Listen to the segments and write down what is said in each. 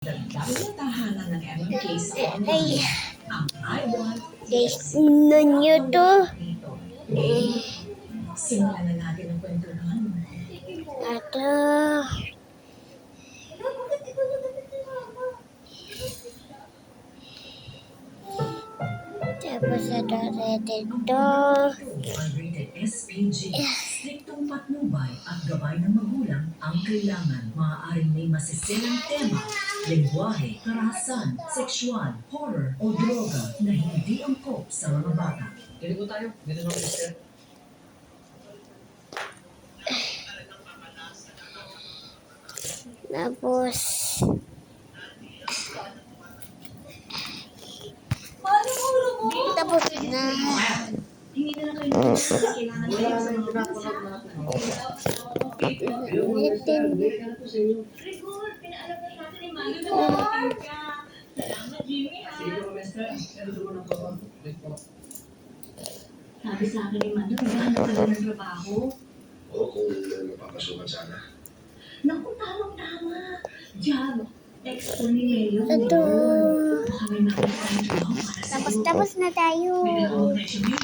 Dahil ang tahanan ng MMK sa online, ang I Want Guys, nyo to. Simulan na natin ang kwentuhan. Ito. Tapos ito dito. Rated SPG. Striktong patnubay at gabay ng magulang ang kailangan. Maaaring may masiselang tema, lengguwahe, karahasan, sexual, horror o droga na hindi angkop sa mga bata. Dito po tayo. Dito na mister. Tapos tapos na. Hindi na lang kayo kailangan kayo sa mga bata. Rigor, pinaalam na natin ni Mami na mag-appear ka. Salamat, Jimmy, ha? Sige po, mister. Ano po na po? Sabi sa akin ni Mando, naghahanap ka ng trabaho. O kung may mapapasukan sana. Naku, tamang-tama. Job. Ex po ni Leo. Ito. Baka may makita ng trabaho para sa Tapos na tayo. May dalawang resume.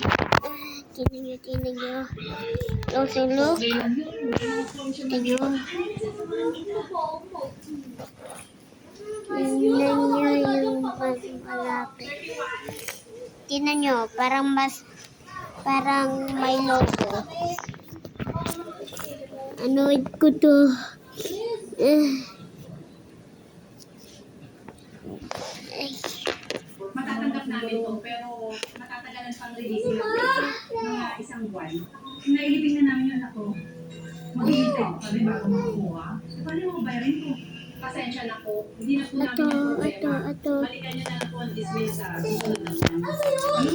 Tingnan nyo. Sulo. Tingnan nyo. Tingnan nyo yung mas malapit. Tingnan nyo, parang may logo. Anood ko to. Matatanggap namin to, pero matatagalan pang release mga isang buwan. Nailibing na namin yung anak ko. Maghihintay ko kami bago makuha. Paano mo bayarin ko? Pasensya na po. Hindi na po namin yung problema. Ito. Balikan niyo na lang po ang dismiss sa susunod na buwan.